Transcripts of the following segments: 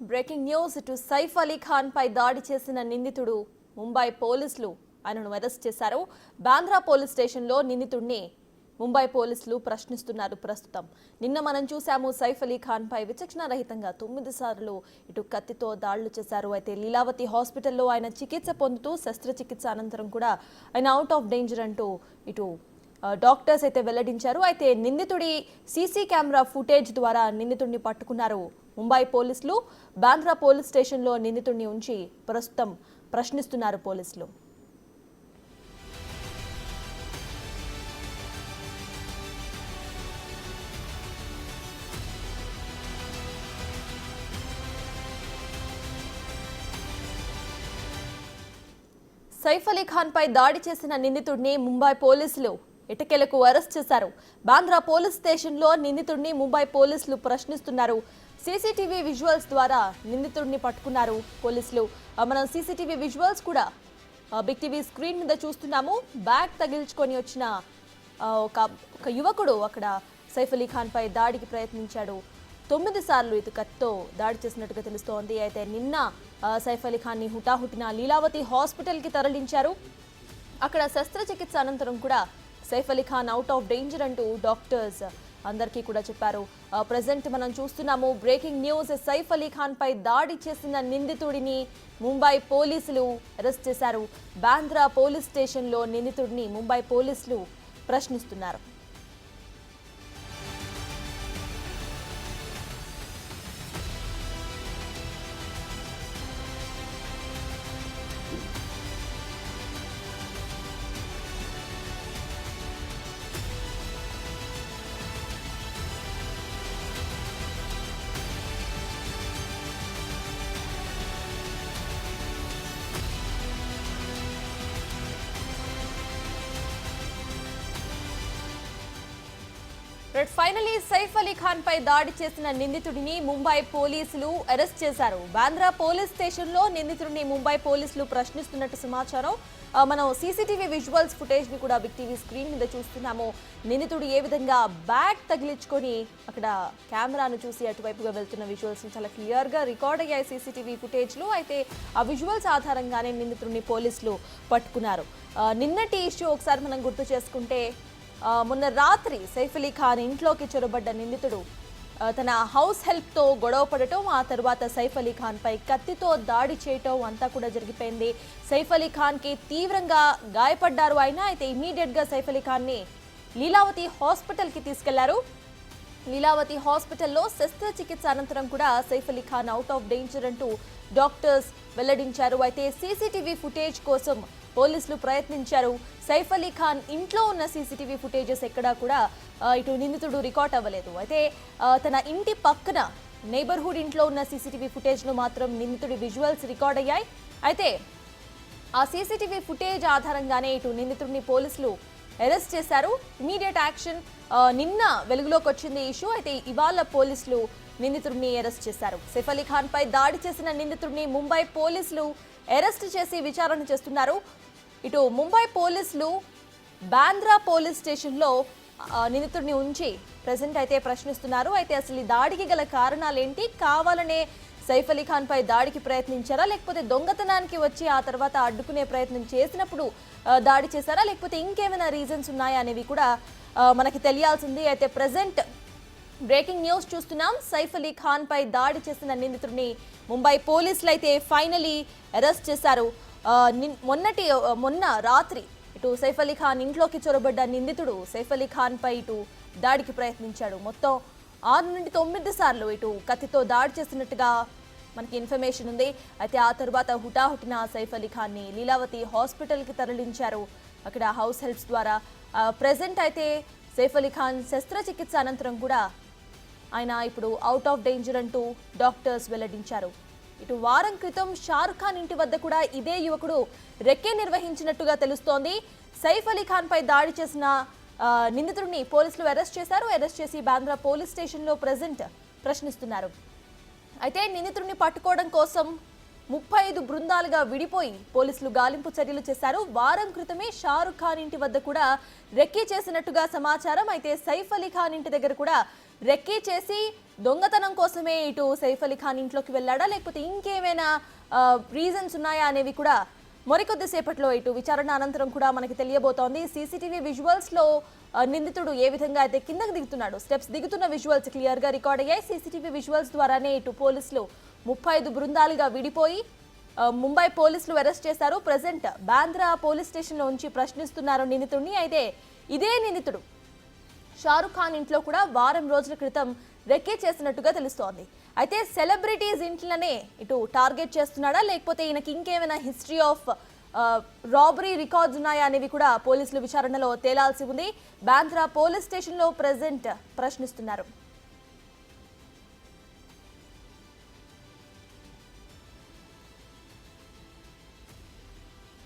Breaking news ఇటు సైఫ్ అలీ ఖాన్ పై దాడి చేసిన నిందితుడు ముంబై పోలీసులు ఆయనను అరెస్ట్ చేశారు. బాంద్రా పోలీస్ స్టేషన్లో నిందితుడిని ముంబై పోలీసులు ప్రశ్నిస్తున్నారు. ప్రస్తుతం నిన్న మనం చూసాము సైఫ్ అలీ ఖాన్ పై విచక్షణారహితంగా 9 సార్లు ఇటు కత్తితో దాడులు చేశారు. అయితే లీలావతి హాస్పిటల్లో ఆయన చికిత్స పొందుతూ శస్త్రచికిత్స అనంతరం కూడా ఆయన అవుట్ ఆఫ్ డేంజర్ అంటూ ఇటు డాక్టర్స్ అయితే వెల్లడించారు. అయితే నిందితుడి సీసీ కెమెరా ఫుటేజ్ ద్వారా నిందితుడిని పట్టుకున్నారు ముంబై పోలీసులు. బాంద్రా పోలీస్ స్టేషన్లో నిందితుడిని ఉంచి ప్రస్తుతం ప్రశ్నిస్తున్నారు పోలీసులు. సైఫ్ అలీ ఖాన్ పై దాడి చేసిన నిందితుడిని ముంబై పోలీసులు ఇటకెలకు అరెస్ట్ చేశారు. బాంద్రా పోలీస్ స్టేషన్లో నిందితుడిని ముంబై పోలీసులు ప్రశ్నిస్తున్నారు. సీసీటీవీ విజువల్స్ ద్వారా నిందితుడిని పట్టుకున్నారు పోలీసులు. మనం సీసీటీవీ విజువల్స్ కూడా బిగ్ టీవీ స్క్రీన్ మీద చూస్తున్నాము. బ్యాగ్ తగిల్చుకొని వచ్చిన ఒక యువకుడు అక్కడ సైఫ్ అలీ ఖాన్ పై దాడికి ప్రయత్నించాడు. 9 సార్లు ఇది కత్తితో దాడి చేసినట్టుగా తెలుస్తోంది. అయితే నిన్న సైఫ్ అలీ ఖాన్ ని హుటాహుటిన లీలావతి హాస్పిటల్ కి తరలించారు. అక్కడ శస్త్రచికిత్స అనంతరం కూడా Saif Ali Khan out of danger అంటూ డాక్టర్స్ అందరికీ కూడా చెప్పారు. ప్రెజెంట్ మనం చూస్తున్నాము బ్రేకింగ్ న్యూస్. సైఫ్ అలీ ఖాన్ పై దాడి చేసిన నిందితుడిని ముంబై పోలీసులు అరెస్ట్ చేశారు. బాంద్రా పోలీస్ స్టేషన్లో నిందితుడిని ముంబై పోలీసులు ప్రశ్నిస్తున్నారు. ఫైనలీ సైఫ్ అలీ ఖాన్ పై దాడి చేసిన నిందితుడిని ముంబై పోలీసులు అరెస్ట్ చేశారు. బాంద్రా పోలీస్ స్టేషన్లో నిందితుడిని ముంబై పోలీసులు ప్రశ్నిస్తున్నట్టు సమాచారం. మనం సీసీటీవీ విజువల్స్ ఫుటేజ్ ని కూడా బిగ్ టీవీ స్క్రీన్ మీద చూస్తున్నాము. నిందితుడు ఏ విధంగా బ్యాగ్ తగిలించుకొని అక్కడ కెమెరాను చూసి అటువైపుగా వెళ్తున్న విజువల్స్ చాలా క్లియర్ గా రికార్డ్ అయ్యాయి సీసీటీవీ ఫుటేజ్ లో. అయితే ఆ విజువల్స్ ఆధారంగానే నిందితుడిని పోలీసులు పట్టుకున్నారు. నిన్నటి ఇష్యూ ఒకసారి మనం గుర్తు చేసుకుంటే మొన్న రాత్రి సైఫ్ అలీ ఖాన్ ఇంట్లోకి చొరబడ్డ నిందితుడు తన హౌస్ హెల్ప్తో గొడవ పడటం, ఆ తర్వాత సైఫ్ అలీ ఖాన్ పై కత్తితో దాడి చేయటం అంతా కూడా జరిగిపోయింది. సైఫ్ అలీ ఖాన్కి తీవ్రంగా గాయపడ్డారు ఆయన. అయితే ఇమీడియట్గా సైఫ్ అలీ ఖాన్ని లీలావతి హాస్పిటల్కి తీసుకెళ్లారు. లీలావతి హాస్పిటల్లో శస్త్రచికిత్స అనంతరం కూడా Saif Ali Khan out of danger అంటూ డాక్టర్స్ వెల్లడించారు. అయితే సీసీటీవీ ఫుటేజ్ కోసం పోలీసులు ప్రయత్నించారు. సైఫ్ అలీ ఖాన్ ఇంట్లో ఉన్న సీసీటీవీ ఫుటేజెస్ ఎక్కడా కూడా ఇటు నిందితుడు రికార్డ్ అవ్వలేదు. అయితే తన ఇంటి పక్కన నైబర్హుడ్ ఇంట్లో ఉన్న సీసీటీవీ ఫుటేజ్లో మాత్రం నిందితుడి విజువల్స్ రికార్డ్ అయ్యాయి. అయితే ఆ సీసీటీవీ ఫుటేజ్ ఆధారంగానే ఇటు నిందితుడిని పోలీసులు అరెస్ట్ చేశారు. ఇమీడియట్ యాక్షన్ నిన్న వెలుగులోకి వచ్చింది ఇష్యూ. అయితే ఇవాళ పోలీసులు నిందితుడిని అరెస్ట్ చేశారు. సైఫ్ అలీ ఖాన్ పై దాడి చేసిన నిందితుడిని ముంబై పోలీసులు అరెస్ట్ చేసి విచారణ చేస్తున్నారు. ఇటు ముంబై పోలీసులు బాంద్రా పోలీస్ స్టేషన్లో నిందితుడిని ఉంచి ప్రెజెంట్ అయితే ప్రశ్నిస్తున్నారు. అయితే అసలు ఈ దాడికి గల కారణాలేంటి? కావాలనే సైఫ్ అలీ ఖాన్ పై దాడికి ప్రయత్నించారా, లేకపోతే దొంగతనానికి వచ్చి ఆ తర్వాత అడ్డుకునే ప్రయత్నం చేసినప్పుడు దాడి చేశారా, లేకపోతే ఇంకేమైనా రీజన్స్ ఉన్నాయా అనేవి కూడా మనకి తెలియాల్సింది. అయితే ప్రెజెంట్ బ్రేకింగ్ న్యూస్ చూస్తున్నాం. సైఫ్ అలీ ఖాన్ పై దాడి చేసిన నిందితుడిని ముంబై పోలీసులు అయితే ఫైనలీ అరెస్ట్ చేశారు. మొన్న రాత్రి ఇటు సైఫ్ అలీ ఖాన్ ఇంట్లోకి చొరబడ్డ నిందితుడు సైఫ్ అలీ ఖాన్ పై ఇటు దాడికి ప్రయత్నించాడు. మొత్తం 6 నుండి 9 సార్లు ఇటు కత్తితో దాడి చేసినట్టుగా మనకి ఇన్ఫర్మేషన్ ఉంది. అయితే ఆ తర్వాత హుటాహుటిన సైఫ్ అలీ ఖాన్ని లీలావతి హాస్పిటల్కి తరలించారు. అక్కడ హౌస్ హెల్ప్స్ ద్వారా ప్రెజెంట్ అయితే సైఫ్ అలీ ఖాన్ శస్త్రచికిత్స అనంతరం కూడా ఆయన ఇప్పుడు అవుట్ ఆఫ్ డేంజర్ అంటూ డాక్టర్స్ వెల్లడించారు. ఇటు వారం క్రితం షారుఖ్ ఖాన్ ఇంటి వద్ద కూడా ఇదే యువకుడు రెక్కే నిర్వహించినట్టుగా తెలుస్తోంది. సైఫ్ అలీ ఖాన్ పై దాడి చేసిన నిందితుడిని పోలీసులు అరెస్ట్ చేశారు. అరెస్ట్ చేసి బాంద్రా పోలీస్ స్టేషన్లో ప్రెజెంట్ ప్రశ్నిస్తున్నారు. అయితే నిందితుడిని పట్టుకోవడం కోసం 35 బృందాలుగా విడిపోయి పోలీసులు గాలింపు చర్యలు చేశారు. వారం క్రితమే షారుఖ్ ఖాన్ ఇంటి వద్ద కూడా రెక్కీ చేసినట్టుగా సమాచారం. అయితే సైఫ్ అలీ ఖాన్ ఇంటి దగ్గర కూడా రెక్కీ చేసి దొంగతనం కోసమే ఇటు సైఫ్ అలీ ఖాన్ ఇంట్లోకి వెళ్ళాడా లేకపోతే ఇంకేమైనా రీజన్స్ ఉన్నాయా అనేవి కూడా మరికొద్దిసేపట్లో ఇటు విచారణ అనంతరం కూడా మనకి తెలియబోతోంది. సీసీటీవీ విజువల్స్ లో నిందితుడు ఏ విధంగా అయితే కిందకి దిగుతున్నాడు, స్టెప్స్ దిగుతున్న విజువల్స్ క్లియర్ గా రికార్డ్ అయ్యాయి. సీసీటీవీ విజువల్స్ ద్వారానే ఇటు పోలీసులు 35 బృందాలుగా విడిపోయి ముంబై పోలీసులు అరెస్ట్ చేశారు. ప్రజెంట్ బాంద్రా పోలీస్ స్టేషన్ లో ఉంచి ప్రశ్నిస్తున్నారు నిందితుడిని. అయితే ఇదే నిందితుడు షారుఖ్ ఖాన్ ఇంట్లో కూడా వారం రోజుల క్రితం రెక్కే చేసినట్టుగా తెలుస్తోంది. అయితే సెలబ్రిటీస్ ఇంట్లోనే ఇటు టార్గెట్ చేస్తున్నాడా లేకపోతే ఈయనకి ఇంకేమైనా హిస్టరీ ఆఫ్ రాబరీ రికార్డ్స్ ఉన్నాయా అనేవి కూడా పోలీసులు విచారణలో తేలాల్సి ఉంది. బాంద్రా పోలీస్ స్టేషన్ లో ప్రెజెంట్ ప్రశ్నిస్తున్నారు.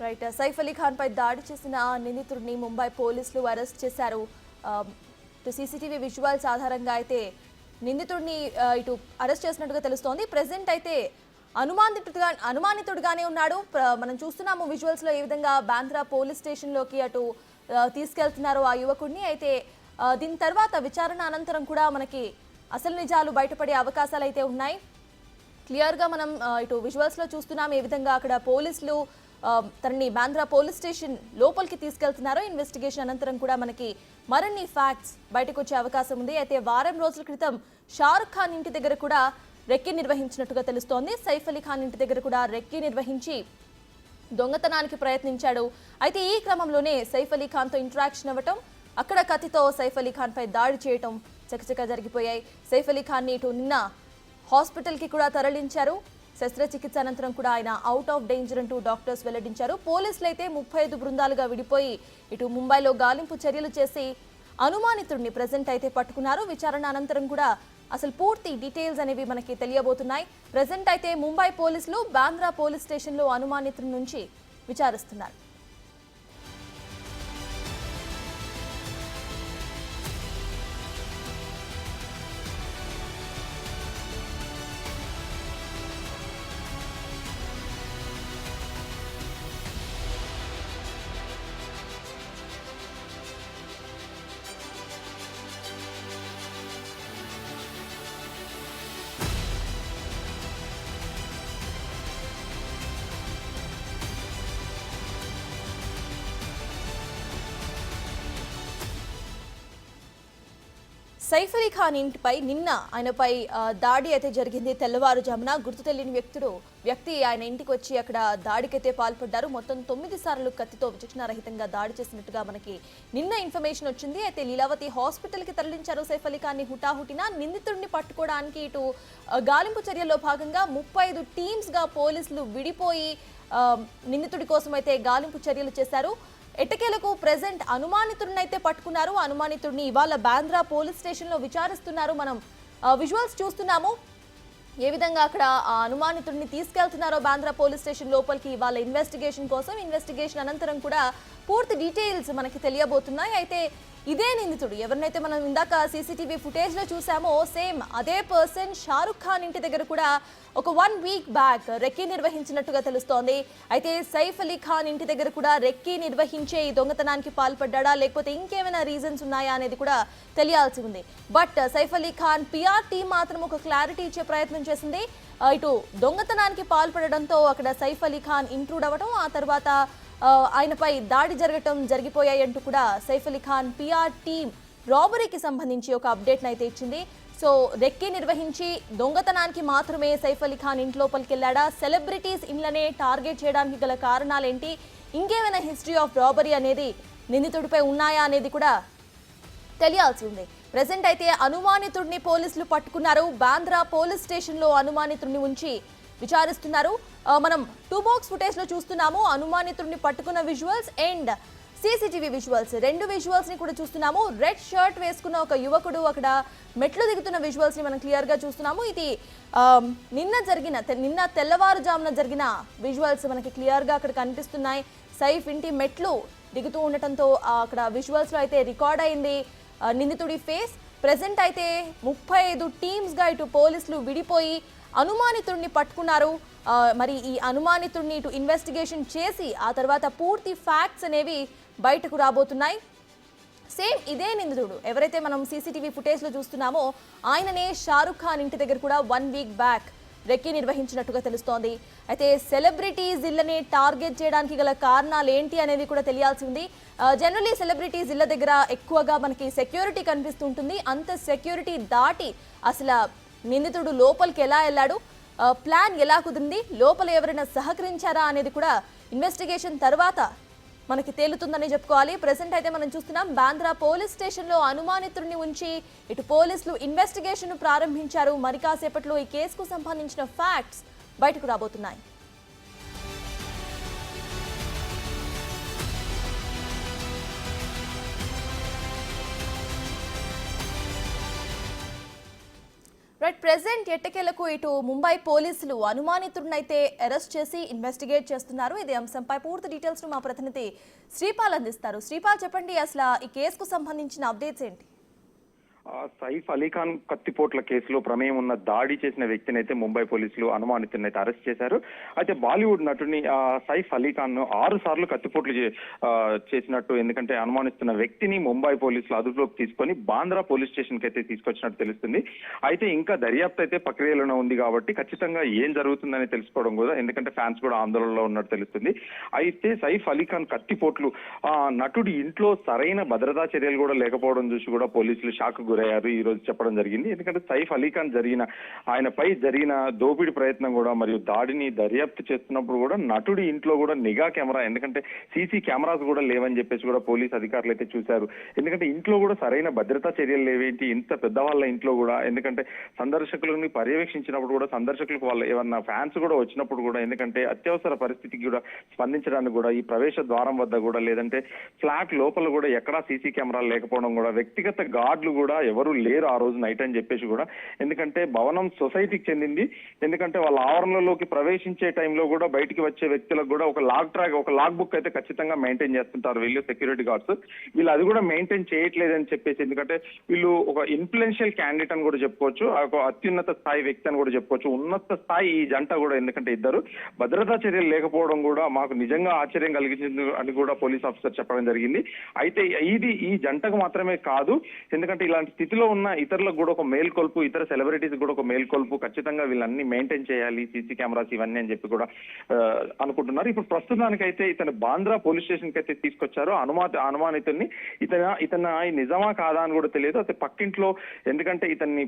రైట్, సైఫ్ అలీ ఖాన్ పై దాడి చేసిన నిందితుడిని ముంబై పోలీసులు అరెస్ట్ చేశారు. సీసీటీవీ విజువల్స్ ఆధారంగా అయితే నిందితుడిని ఇటు అరెస్ట్ చేసినట్టుగా తెలుస్తోంది. ప్రెసెంట్ అయితే అనుమానితుడిగానే ఉన్నాడు. మనం చూస్తున్నాము విజువల్స్ లో ఏ విధంగా బాంద్రా పోలీస్ స్టేషన్ లోకి అటు తీసుకెళ్తున్నారు ఆ యువకుడిని. అయితే దీని తర్వాత విచారణ అనంతరం కూడా మనకి అసలు నిజాలు బయటపడే అవకాశాలు అయితే ఉన్నాయి. క్లియర్ గా మనం ఇటు విజువల్స్ లో చూస్తున్నాం ఏ విధంగా అక్కడ పోలీసులు తనని బాంద్రా పోలీస్ స్టేషన్ లోపలికి తీసుకెళ్తున్నారు. ఇన్వెస్టిగేషన్ అనంతరం కూడా మనకి మరిన్ని ఫ్యాక్ట్స్ బయటకు వచ్చే అవకాశం ఉంది. అయితే వారం రోజుల క్రితం షారుఖ్ ఖాన్ ఇంటి దగ్గర కూడా రెక్కీ నిర్వహించినట్టుగా తెలుస్తోంది. సైఫ్ అలీ ఖాన్ ఇంటి దగ్గర కూడా రెక్కీ నిర్వహించి దొంగతనానికి ప్రయత్నించాడు. అయితే ఈ క్రమంలోనే సైఫ్ అలీ ఖాన్తో ఇంటరాక్షన్ అవ్వటం, అక్కడ కత్తితో సైఫ్ అలీ ఖాన్ పై దాడి చేయటం చకచకా జరిగిపోయాయి. సైఫ్ అలీ ఖాన్ని ఇటు నిన్న హాస్పిటల్కి కూడా తరలించారు. శస్త్రచికిత్స అనంతరం కూడా ఆయన అవుట్ ఆఫ్ డేంజర్ అంటూ డాక్టర్స్ వెల్లడించారు. పోలీసులు అయితే 35 బృందాలుగా విడిపోయి ఇటు ముంబైలో గాలింపు చర్యలు చేసి అనుమానితుడిని ప్రెజెంట్ అయితే పట్టుకున్నారు. విచారణ అనంతరం కూడా అసలు పూర్తి డీటెయిల్స్ అనేవి మనకి తెలియబోతున్నాయి. ప్రెజెంట్ అయితే ముంబై పోలీసులు బాంద్రా పోలీస్ స్టేషన్లో అనుమానితుడి నుంచి విచారిస్తున్నారు. సైఫ్ అలీ ఖాన్ ఇంటిపై నిన్న ఆయనపై దాడి అయితే జరిగింది. తెల్లవారుజామున గుర్తు తెలియని వ్యక్తి ఆయన ఇంటికి వచ్చి అక్కడ దాడికైతే పాల్పడ్డారు. మొత్తం 9 సార్లు కత్తితో విచక్షణారహితంగా దాడి చేసినట్టుగా మనకి నిన్న ఇన్ఫర్మేషన్ వచ్చింది. అయితే లీలావతి హాస్పిటల్కి తరలించారు సైఫ్ అలీ ఖాన్ని హుటాహుటిన. నిందితుడిని పట్టుకోవడానికి ఇటు గాలింపు చర్యల్లో భాగంగా 35 టీమ్స్గా పోలీసులు విడిపోయి నిందితుడి కోసం అయితే గాలింపు చర్యలు చేశారు. ఎట్టకేలకు ప్రెజెంట్ అనుమానితుడిని అయితే పట్టుకున్నారు. అనుమానితుడిని ఇవాళ బాంద్రా పోలీస్ స్టేషన్ లో విచారిస్తున్నారు. మనం విజువల్స్ చూస్తున్నాము ఏ విధంగా అక్కడ అనుమానితుడిని తీసుకెళ్తున్నారో బాంద్రా పోలీస్ స్టేషన్ లోపలికి ఇవాళ ఇన్వెస్టిగేషన్ కోసం. ఇన్వెస్టిగేషన్ అనంతరం కూడా పూర్తి డీటెయిల్స్ మనకి తెలియబోతున్నాయి. అయితే ఇదే నిందితుడు ఎవరినైతే మనం ఇందాక సీసీటీవీ ఫుటేజ్ లో చూసామో సేమ్ అదే పర్సన్ షారుఖ్ ఖాన్ ఇంటి దగ్గర కూడా ఒక 1 వీక్ బ్యాక్ రెక్కీ నిర్వహించినట్టుగా తెలుస్తోంది. అయితే సైఫ్ అలీ ఖాన్ ఇంటి దగ్గర కూడా రెక్కీ నిర్వహించే ఈ దొంగతనానికి పాల్పడ్డా లేకపోతే ఇంకేమైనా రీజన్స్ ఉన్నాయా అనేది కూడా తెలియాల్సి ఉంది. But Saif Ali Khan PR team మాత్రం ఒక క్లారిటీ ఇచ్చే ప్రయత్నం చేసింది. ఇటు దొంగతనానికి పాల్పడడంతో అక్కడ సైఫ్ అలీ ఖాన్ ఇంట్రూడ్ అవ్వడం, ఆ తర్వాత ఆయనపై దాడి జరిగిపోయాయి అంటూ కూడా సైఫ్ అలీ ఖాన్ పిఆర్ టీం రాబరీకి సంబంధించి ఒక అప్డేట్ని అయితే ఇచ్చింది. సో రెక్కీ నిర్వహించి దొంగతనానికి మాత్రమే సైఫ్ అలీ ఖాన్ ఇంట్లోపలికి వెళ్ళాడా, సెలబ్రిటీస్ ఇళ్లనే టార్గెట్ చేయడానికి గల కారణాలేంటి, ఇంకేమైనా హిస్టరీ ఆఫ్ రాబరీ అనేది నిందితుడిపై ఉన్నాయా అనేది కూడా తెలియాల్సి ఉంది. ప్రెసెంట్ అయితే అనుమానితుడిని పోలీసులు పట్టుకున్నారు. బాంద్రా పోలీస్ స్టేషన్ లో అనుమానితుడిని ఉంచి విచారిస్తున్నారు. మనం 2 బాక్స్ ఫుటేజ్ లో చూస్తున్నాము అనుమానితుడిని పట్టుకున్న visuals and CCTV visuals. 2 visuals ని కూడా చూస్తున్నాము. రెడ్ షర్ట్ వేసుకున్న ఒక యువకుడు అక్కడ మెట్లు దిగుతున్న విజువల్స్ ని మనం క్లియర్ గా చూస్తున్నాము. ఇది నిన్న తెల్లవారుజామున జరిగిన విజువల్స్ మనకి క్లియర్ గా అక్కడ కనిపిస్తున్నాయి. సైఫ్ ఇంటి మెట్లు దిగుతూ ఉండటంతో అక్కడ విజువల్స్ లో అయితే రికార్డ్ అయింది నిందితుడి ఫేస్. ప్రెసెంట్ అయితే 35 టీమ్స్ గా ఇటు పోలీసులు విడిపోయి అనుమానితుడిని పట్టుకున్నారు. మరి ఈ అనుమానితుడిని ఇటు ఇన్వెస్టిగేషన్ చేసి ఆ తర్వాత పూర్తి ఫ్యాక్ట్స్ అనేవి బయటకు రాబోతున్నాయి. సేమ్ ఇదే నిందితుడు ఎవరైతే మనం సీసీటీవీ ఫుటేజ్ లో చూస్తున్నామో ఆయననే షారుఖ్ ఖాన్ ఇంటి దగ్గర కూడా 1 వీక్ బ్యాక్ రెక్కీ నిర్వహించినట్టుగా తెలుస్తోంది. అయితే సెలబ్రిటీస్ ఇళ్లని టార్గెట్ చేయడానికి గల కారణాలు ఏంటి అనేది కూడా తెలియాల్సి ఉంది. జనరలీ సెలబ్రిటీస్ ఇళ్ల దగ్గర ఎక్కువగా మనకి సెక్యూరిటీ కనిపిస్తుంటుంది. అంత సెక్యూరిటీ దాటి అసలు నిందితుడు లోపలికి ఎలా వెళ్ళాడు, ప్లాన్ ఎలా కుదిరింది, లోపల ఎవరైనా సహకరించారా అనేది కూడా ఇన్వెస్టిగేషన్ తర్వాత మనకి తేలుతుందని చెప్పుకోవాలి. ప్రెసెంట్ అయితే మనం చూస్తున్నాం బాంద్రా పోలీస్ స్టేషన్లో అనుమానితుడిని ఉంచి ఇటు పోలీసులు ఇన్వెస్టిగేషన్ ప్రారంభించారు. మరి కాసేపట్లో ఈ కేసుకు సంబంధించిన ఫ్యాక్ట్స్ బయటకు రాబోతున్నాయి. రైట్, ప్రెసెంట్ ఎట్టకేలకు ఇటు ముంబై పోలీసులు అనుమానితుడినైతే అరెస్ట్ చేసి ఇన్వెస్టిగేట్ చేస్తున్నారు. ఇదే అంశంపై పూర్తి డీటెయిల్స్ మా ప్రతినిధి శ్రీపాల్ అందిస్తారు. శ్రీపాల్, చెప్పండి అసలు ఈ కేసుకు సంబంధించిన అప్డేట్స్ ఏంటి? సైఫ్ అలీఖాన్ కత్తిపోట్ల కేసులో ప్రమేయం ఉన్న దాడి చేసిన వ్యక్తిని అయితే ముంబై పోలీసులు అనుమానితుడిని అయితే అరెస్ట్ చేశారు. అయితే బాలీవుడ్ నటుని సైఫ్ అలీఖాన్ ను 6 సార్లు కత్తిపోట్లు చేసినట్టు, ఎందుకంటే అనుమానిస్తున్న వ్యక్తిని ముంబై పోలీసులు అదుపులోకి తీసుకొని బాంద్రా పోలీస్ స్టేషన్ కి అయితే తీసుకొచ్చినట్టు తెలుస్తుంది. అయితే ఇంకా దర్యాప్తు అయితే ప్రక్రియలోనే ఉంది కాబట్టి ఖచ్చితంగా ఏం జరుగుతుందని తెలుసుకోవడం కూడా, ఎందుకంటే ఫ్యాన్స్ కూడా ఆందోళనలో ఉన్నట్టు తెలుస్తుంది. అయితే సైఫ్ అలీఖాన్ కత్తిపోట్లు నటుడి ఇంట్లో సరైన భద్రతా చర్యలు కూడా లేకపోవడం చూసి కూడా పోలీసులు షాక్ గురయ్యారు ఈ రోజు చెప్పడం జరిగింది. ఎందుకంటే సైఫ్ అలీఖాన్ ఆయనపై జరిగిన దోపిడీ ప్రయత్నం కూడా మరియు దాడిని దర్యాప్తు చేస్తున్నప్పుడు కూడా నటుడి ఇంట్లో కూడా నిఘా కెమెరా, ఎందుకంటే సీసీ కెమెరాస్ కూడా లేవని చెప్పేసి కూడా పోలీస్ అధికారులు అయితే చూశారు. ఎందుకంటే ఇంట్లో కూడా సరైన భద్రతా చర్యలు లేవేంటి ఇంత పెద్దవాళ్ళ ఇంట్లో కూడా, ఎందుకంటే సందర్శకులని పర్యవేక్షించినప్పుడు కూడా సందర్శకులకు వాళ్ళ ఏమన్నా ఫ్యాన్స్ కూడా వచ్చినప్పుడు కూడా, ఎందుకంటే అత్యవసర పరిస్థితికి కూడా స్పందించడానికి కూడా ఈ ప్రవేశ ద్వారం వద్ద కూడా లేదంటే ఫ్లాట్ లోపల కూడా ఎక్కడా సీసీ కెమెరాలు లేకపోవడం కూడా, వ్యక్తిగత గార్డులు కూడా ఎవరు లేరు ఆ రోజు నైట్ అని చెప్పేసి కూడా, ఎందుకంటే భవనం సొసైటీకి చెందింది. ఎందుకంటే వాళ్ళ ఆవరణలోకి ప్రవేశించే టైంలో కూడా బయటికి వచ్చే వ్యక్తులకు కూడా ఒక లాగ్ బుక్ అయితే ఖచ్చితంగా మెయింటైన్ చేస్తుంటారు వీళ్ళు సెక్యూరిటీ గార్డ్స్. వీళ్ళు అది కూడా మెయింటైన్ చేయట్లేదని చెప్పేసి, ఎందుకంటే వీళ్ళు ఒక ఇన్ఫ్లుయెన్షియల్ క్యాండిడేట్ అని కూడా చెప్పుకోవచ్చు, ఒక అత్యున్నత స్థాయి వ్యక్తి అని కూడా చెప్పుకోవచ్చు, ఉన్నత స్థాయి ఈ జంట కూడా. ఎందుకంటే ఇద్దరు భద్రతా చర్యలు లేకపోవడం కూడా మాకు నిజంగా ఆశ్చర్యం కలిగించింది అని కూడా పోలీస్ ఆఫీసర్ చెప్పడం జరిగింది. అయితే ఇది ఈ జంటకు మాత్రమే కాదు, ఎందుకంటే ఇలాంటి స్థితిలో ఉన్న ఇతరులకు కూడా ఒక మేల్కొల్పు, ఇతర సెలబ్రిటీస్ కూడా ఒక మేల్కొల్పు, ఖచ్చితంగా వీళ్ళన్ని మెయింటైన్ చేయాలి సీసీ కెమెరాస్ ఇవన్నీ అని చెప్పి కూడా అనుకుంటున్నారు. ఇప్పుడు ప్రస్తుతానికైతే ఇతను బాంద్రా పోలీస్ స్టేషన్ కి అయితే తీసుకొచ్చారు అనుమానితుడిని. ఇతను నిజమా కాదా అని కూడా తెలియదు. అయితే పక్కింట్లో, ఎందుకంటే ఇతన్ని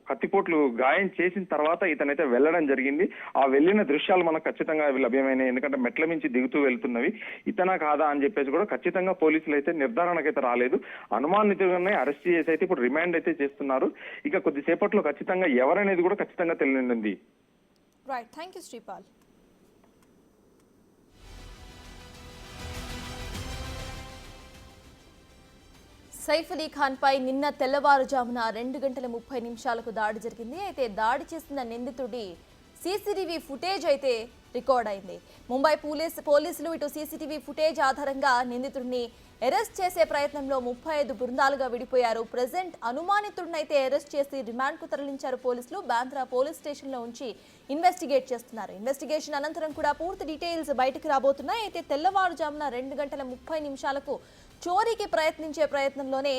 కత్తిపోట్లు గాయం చేసిన తర్వాత ఇతనైతే వెళ్ళడం జరిగింది. ఆ వెళ్ళిన దృశ్యాలు మనకు ఖచ్చితంగా లభ్యమైనాయి. ఎందుకంటే మెట్ల మించి దిగుతూ వెళ్తున్నవి. ఇతనా కాదా అని చెప్పేసి కూడా ఖచ్చితంగా పోలీసులు అయితే నిర్ధారణకైతే రాలేదు. అనుమానితుడిని అరెస్ట్ చేసి అయితే ఇప్పుడు రిమాండ్ అయితే చేస్తున్నారు. ఇక కొద్దిసేపట్లో ఖచ్చితంగా ఎవరనేది కూడా ఖచ్చితంగా తెలియనుంది. Right, thank you Sripal. సైఫ్ అలీ ఖాన్ పై నిన్న తెల్లవారుజామున 2:30 దాడి జరిగింది. అయితే దాడి చేసిన నిందితుడి సీసీటీవీ ఫుటేజ్ అయితే రికార్డ్ అయింది. ముంబై పోలీసులు ఇటు సీసీటీవీ ఫుటేజ్ ఆధారంగా నిందితుడిని అరెస్ట్ చేసే ప్రయత్నంలో 35 బృందాలుగా విడిపోయారు. ప్రెసెంట్ అనుమానితుడినైతే అరెస్ట్ చేసి రిమాండ్ కు తరలించారు పోలీసులు. బాంద్రా పోలీస్ స్టేషన్ లో ఉంచి ఇన్వెస్టిగేట్ చేస్తున్నారు. ఇన్వెస్టిగేషన్ అనంతరం కూడా పూర్తి డీటెయిల్స్ బయటకు రాబోతున్నాయి. అయితే తెల్లవారుజామున 2:30 చోరీకి ప్రయత్నించే ప్రయత్నంలోనే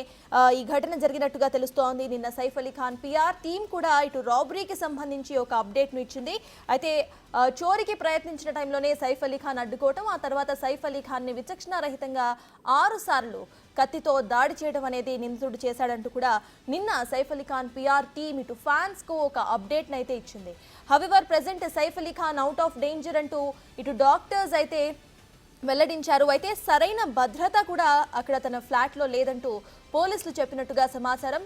ఈ ఘటన జరిగినట్టుగా తెలుస్తోంది. నిన్న సైఫ్ అలీ ఖాన్ పిఆర్ టీం కూడా ఇటు రాబరీకి సంబంధించి ఒక అప్డేట్ ను ఇచ్చింది. అయితే చోరీకి ప్రయత్నించిన టైంలోనే సైఫ్ అలీ ఖాన్ అడ్డుకోవటం, ఆ తర్వాత సైఫ్ అలీ ఖాన్ ని విచక్షణారహితంగా 6 సార్లు కత్తితో దాడి చేయడం అనేది నిందితుడు చేశాడంటూ కూడా నిన్న సైఫ్ అలీ ఖాన్ పిఆర్ టీం ఇటు ఫ్యాన్స్ కు ఒక అప్డేట్ అయితే ఇచ్చింది. However present Saif Ali Khan out of danger అంటూ ఇటు డాక్టర్స్ అయితే వెల్లడించారు. అయితే సరైన భద్రత కూడా అక్కడ తన ఫ్లాట్ లో లేదంటూ పోలీసులు చెప్పినట్టుగా సమాచారం.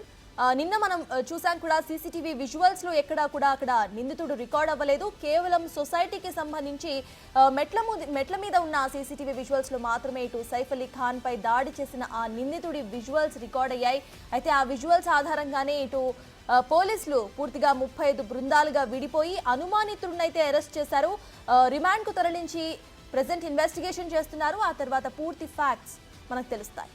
నిన్న మనం చూసాం కూడా సీసీటీవీ విజువల్స్ లో ఎక్కడా కూడా అక్కడ నిందితుడు రికార్డ్ అవ్వలేదు. కేవలం సొసైటీకి సంబంధించి మెట్ల మీద ఉన్న సీసీటీవీ విజువల్స్ లో మాత్రమే ఇటు సైఫ్ అలీ ఖాన్ పై దాడి చేసిన ఆ నిందితుడి విజువల్స్ రికార్డ్ అయ్యాయి. అయితే ఆ విజువల్స్ ఆధారంగానే ఇటు పోలీసులు పూర్తిగా 35 బృందాలుగా విడిపోయి అనుమానితుడినైతే అరెస్ట్ చేశారు. రిమాండ్ కు తరలించి ప్రెసెంట్ ఇన్వెస్టిగేషన్ చేస్తున్నారు. ఆ తర్వాత పూర్తి ఫ్యాక్ట్స్ మనకు తెలుస్తాయి.